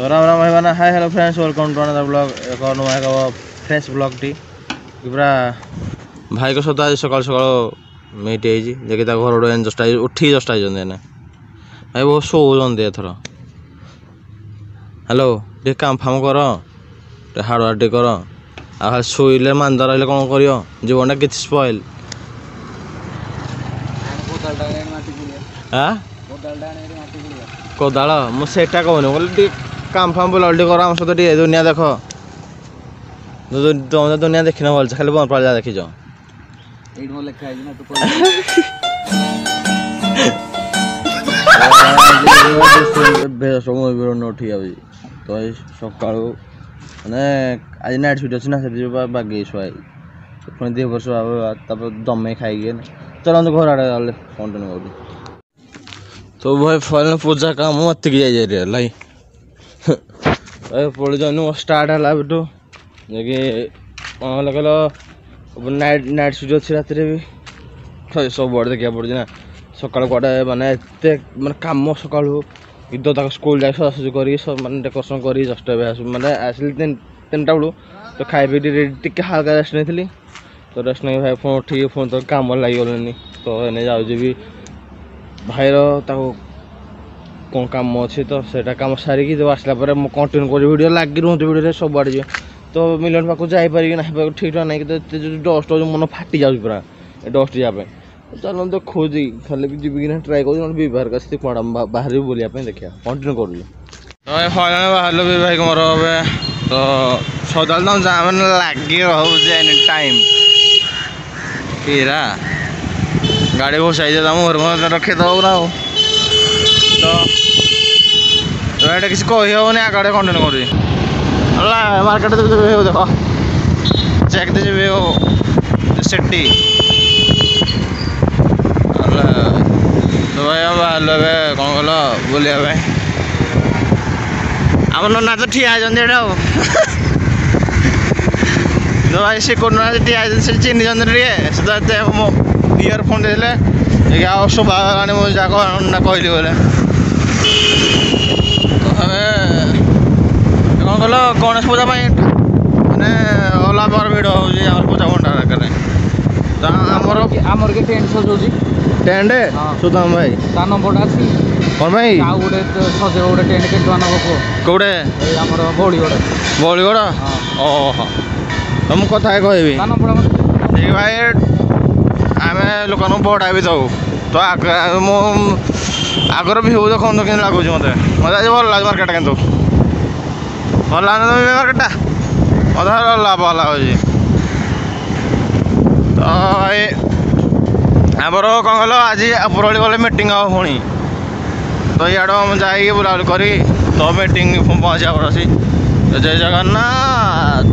राम राम भाई माना hi hello friends welcome to another blog एक और नया एक फ्रेश ब्लॉग टी पूरा भाई को सहित आज सकाल सकाल मीट होती देखिए घर जस्ट उठी जस्ट आई भाई बहुत शोचते एथर हेलो टे काम फाम कर हार्ड वर्क टे कर आ शोले मांदा रही कौन कर जीवन कि स्पॉइल कोदाल मुझे कहूनी बोले काम फाम बुला कर आम सहित दुनिया देख तुम दुनिया देखी ना भलसे खाली बनपाल जा देखी उठी जाऊँ तो सका मैंने आज नाइट सुट अच्छी ना से बागे शुआई पुणी दी वर्ष दमे खाई चलते घर आड़े कंटिन्यू कर तो भाई फल पूजा काम मत जाई पड़ जाऊँ स्टार्ट है बिटू जे कौन नाइट नाइट सुट अच्छी रात भी सब बड़े देखा पड़े ना सका कड़े मानते मानते कम सका गीत तक स्कूल जाए सजासजी कर मानते डेकोरेशन कर जस्ट मानते आसिल 3टा बेलू तो खाई पी टे हाल्का रेस्ट नहीं तो रेस्ट नहीं भाई फोन उठिक फोन तो कम लगे तो एने जाऊँ भी भाईर कौन कम अच्छे तो सेटा कम सारिकी जब आसला कंटिन्यू कर वीडियो लगी रुहत वीडियो सब आड़े जाए तो मिलन पाक जापर ना ठीक ठाक नहीं डस्ट मन फाटी जाऊँ पूरा डस्ट जाए चलो तो खोजी खाली जी ट्राए कर व्यवहार कर बाहर बुलाया देखिए कंटिन्यू कर बाहर भाई मोर तो सदाल तो जाम लगी रोचे एनी टाइम पीरा गाड़ी घुसाई घर रखीद ना तो ये किसी कही हेनी आगे कंटिन्यू कर मार्केट देख चेक दे सेटी तो भाई बाहर कौन कल बुलाया आम नना तो ठिया तो भाई से कौन ठिया चिन्ह से मो इयरफोन दे शोभा मुझे कहली बोले कौन कल गणेश पूजा मैंने अला बार भिड़ हो पूजा भंडार आमर के टेंट सजाऊँ टेंट सुदाम भाई ता नंबरटा अच्छी कौन भाई गोटे सजे गोटे टेंट के कौटे बौलीगढ़ ओह तो मुझे कथा कहबी ठीक भाई आम लोक बड़ा भी दऊ तो आगर भ्यू देखो कि लगुच मत मत आज भल लगे मार्केट कि भल लगे मार्केटा मत भल लगे तो भाई आमर कौन कल आज उपरली गले मीटिंग आ पुणी तो इे जाइए बुलाबुली करी तो मीटिंग पहुँचा पड़ी जय जगन्नाथ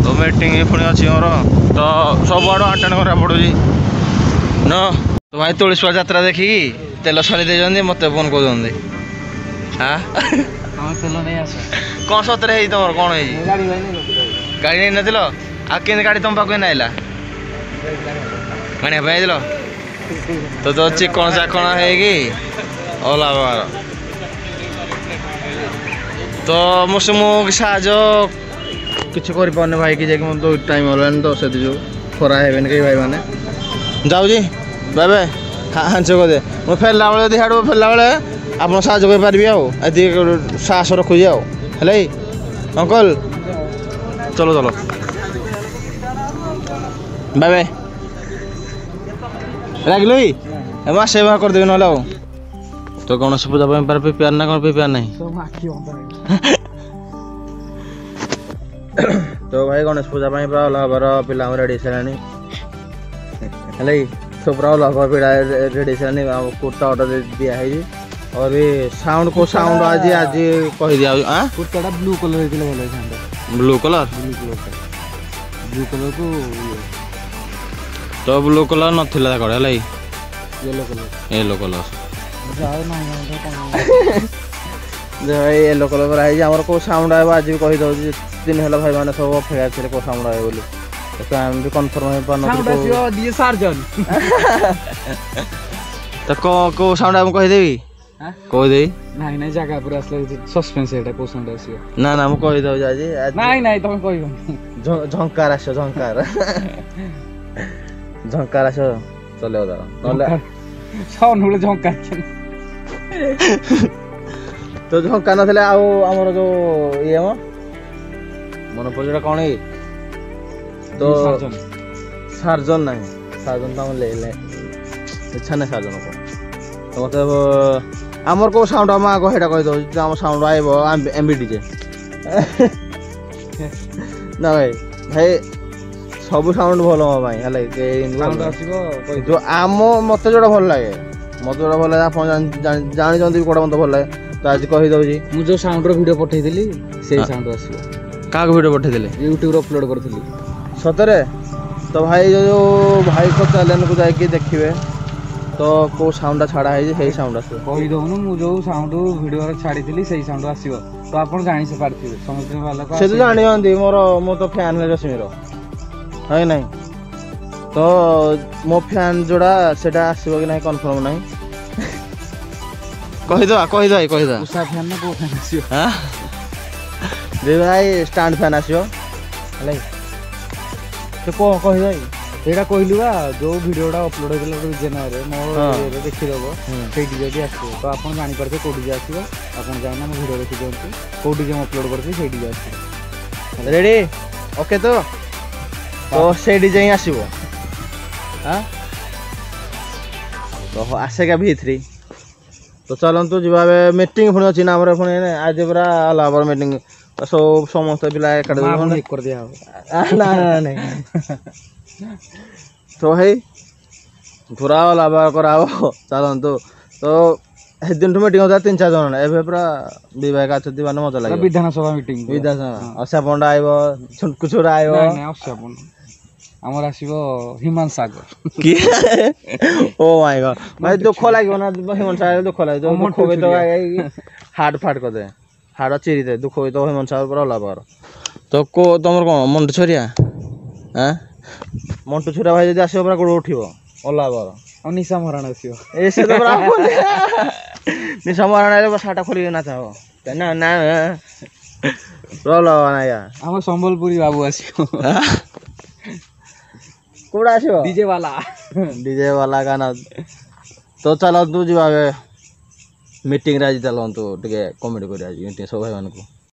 तो मीटिंग पुणी अच्छी मोर तो सब आड़ अटेंड करा पड़ी न तो भाई तुलसीपुर यात्रा देखी तेल सारी दे मत फोन कर कौन सतरे तुम कौन गाड़ी नहीं नथिल आ गाड़ी तुम पाक नाइला आने तो चिकन चाकण होला बार तो मुझे साहय किसी कर भाई कि दो टाइम होलानी तो से जो खरा है कई भाई मैंने जाऊँगी बाय बाय हाँ कर दे मुझे फेरला बेले यदि हाड़ फेरला बेले आप साहय कर साहस रखुची है अंकल चलो चलो बाय बाय लगिल मसे बाहर करदेवी ना तो गणेश पूजा प्रिपेयर ना कौन प्रिपेयर नहीं तो भाई गणेश पूजा पूरा अलग पिला रेडी सारे तो पूरा अलग रेडी सारे कुर्ता ऑर्डर दिखाई और साउंड को साउंड आज आज कही दिया kurta blue colour blue colour blue colour को तो ब्लू कलर नाला कड़े येलो कलर येलो कलर कराई आम कौ साउंड आए आज भी कहीदे 3 दिन है भाई मैंने सब अपेक्षा थे कौ साउंड आए बोली तो आम भी कन्फर्म हो पार तो कौ साउंड आम कहीदेवी କହିଦେଇ ନାଇଁ ନାଇଁ ଜାଗା ଉପରେ ଆସିଲେ ସସ୍ପେନ୍ସ ଏଇଟା କୋଉ ସାଉଣ୍ଡ ଆସିବ ନା ନା ମୁଁ କହିଦେଉଛି ଆଜି ନାଇଁ ନାଇଁ ତମେ କହିବନି ଝଙ୍କାର ଆସିବ ଝଙ୍କାର ଝଙ୍କାର ଆସିବ ଚଲେଇବ ତାର ନହେଲେ ସଉନବେଳେ ଝଙ୍କା ତ ଝଙ୍କା ନଥିଲେ ଆଉ ଆମର ଯୋଉ ଇଏ ମନେ ପଡୁଛି କଣ କି ତ ସାର୍ଜନ ନାହିଁ ସାର୍ଜନ ତ ଆମର ଇଚ୍ଛା ନାହିଁ ସାର୍ଜନ କଣ ତ ମତେ ଆମର କୋଉ ସାଉଣ୍ଡ ଆମ ଆଗ ସେଇଟା କହିଦେଉଛି ଆମ ସାଉଣ୍ଡ ଆଇବ ଏମ୍ବି ଡିଜେ ନା ଭାଇ ଭାଇ ସବୁ ସାଉଣ୍ଡ ଭଲ ମୋ ପାଇଁ ହେଲା ଯୋଉ ଆମ ମତେ ଯୋଉଟା ଭଲ ଲାଗେ ଆପଣ ଜାଣିଛନ୍ତି କୋଉଟା ମତେ ଭଲ ଲାଗେ ତ ଆଜି କହିଦଉଛି ମୁଁ ଯୋଉ ସାଉଣ୍ଡର ଭିଡିଓ ପଠେଇଥିଲି ସେଇ ସାଉଣ୍ଡ ଆସିବ କାହାକୁ ଭିଡିଓ ପଠେଇଥିଲେ ୟୁଟ୍ୟୁବରେ ଅପଲୋଡ କରିଥିଲି ସତରେ ତ ଭାଇ ଯୋଉ ଭାଇଙ୍କ ଚ୍ୟାନେଲକୁ ଯାଇକି ଦେଖିବେ ତ କୋଉ ସାଉଣ୍ଡଟା ଛାଡା ହେଇଛି ସେଇ ସାଉଣ୍ଡ ଆସିବ କହିଦଉନୁ ମୁଁ ଯୋଉ ସାଉଣ୍ଡ ଭିଡିଓରେ ଛାଡିଥିଲି ସେଇ ସାଉଣ୍ଡ ଆସିବ ତ ଆପଣ ଜାଣି ପାରିଥିବେ ସମସ୍ତଙ୍କ ସେ ତ ଜାଣିଛନ୍ତି ମୁଁ ତ ଫ୍ୟାନ୍ ହେଲେ ରଶ୍ମିର ହଁ ନାଇଁ ତ ମୋ ଫ୍ୟାନ୍ ଯୋଉଟା ସେଟା ଆସିବ କି ନାହିଁ କନଫର୍ମ ନାହିଁ କହିଦବା ଉଷା ଫ୍ୟାନ୍ ନା କୋଉ ଫ୍ୟାନ୍ ଆସିବ ଭାଇ ଷ୍ଟାଣ୍ଡ ଫ୍ୟାନ୍ ଆସିବ ହେଲା ତ କଣ କହିଦବା ସେଇଟା କହିଲୁ ବା ଯୋଉ ଭିଡିଓଟା ଅପଲୋଡ ହେଇଥିଲା ଚ୍ୟାନେଲରେ ମୋ ଇଏରେ ଦେଖିଦବ ସେଇ ଡିଜେ ଆସିବ ତ ଆପଣ ଜାଣିପାରିବେ କୋଉ ଡିଜେ ଆସିବ ଆପଣ ଯାଇନା ମୋ ଭିଡିଓ ଦେଖି ଦିଅନ୍ତୁ କୋଉ ଡିଜେ ମୁଁ ଅପଲୋଡ କରିଛି ସେଇ ଡିଜେ ଆସିବ ରେଡି ଓକେ ତ ସେଇ ଡିଜେ ହିଁ ଆସିବ ତ ଆସେଗା V3 ତ ଚାଲନ୍ତୁ ଯିବା ଏବେ ମିଟିଂ ପୁଣି ଅଛି ନା ଆମର ପୁଣି ଆଜି ପୁରା ଆମର ମିଟିଂ ସବୁ ସମସ୍ତେ ପିଲା ଏକାଠି କରିଦିଆ ନାଇଁ ତ ଭାଇ ପୁରା ଲାଭ କରାହବ ଚାଲନ୍ତୁ ତ ସେଦିନଠୁ ମିଟିଂ ହଉଥିଲା 3-4 ଜଣ ଏବେ ପୁରା ବିବେକ ଅଛନ୍ତି ମାନେ ମଜା ଲାଗିବ ବିଧାନସଭା ମିଟିଂ ଅସା ପଣ୍ଡା ଆଇବ ଛୁଟକୁ ଛୁରା ଆଇବ ଆମର ଆସିବ ହିମାଂଶୁ ସାଗର ଓ ମାଇ ଗଡ୍ ଭାଇ ଦୁଃଖ ଲାଗିବ ନା ହିମାଂଶୁ ସାଗର ଦୁଃଖ ଲାଗିବ ଦୁଃଖ ବି ତ ହାର୍ଟ ଫାଟ କରିଦେ ହାଡ଼ ଚିରିଦେ ଦୁଃଖ ବି ତ ହିମାଂଶୁ ସାଗର ପୁରା ଲାଭ ତ ତମର କଣ ମଣ୍ଟୁ ଛରିଆ ମଣ୍ଟୁ ଛୁରା ଭାଇ ଯଦି ଆସିବ ପୁରା ଗୋଡ଼ ଉଠିବ ଅଲାବାର ଆଉ ନିଶା ମହାରାଣ ଆସିବ ସେ ତ ପୁରା ନିଶା ମହାରାଣ ସାଟା ଖୋଲିକି ନାଚ ହବ ନା ନା ଆମ ସମ୍ବଲପୁରୀ ବାବୁ ଆସିବ କୋଉଟା ଆସିବ ଡିଜେ ବାଲା ଗାନା ତ ଚାଲନ୍ତୁ ଯିବା ମିଟିଂରେ ଆଜି ଚାଲନ୍ତୁ ଟିକେ କମେଡି କରିବା ଆଜି ମିଟିଂ ସବୁ ଭାଇମାନଙ୍କୁ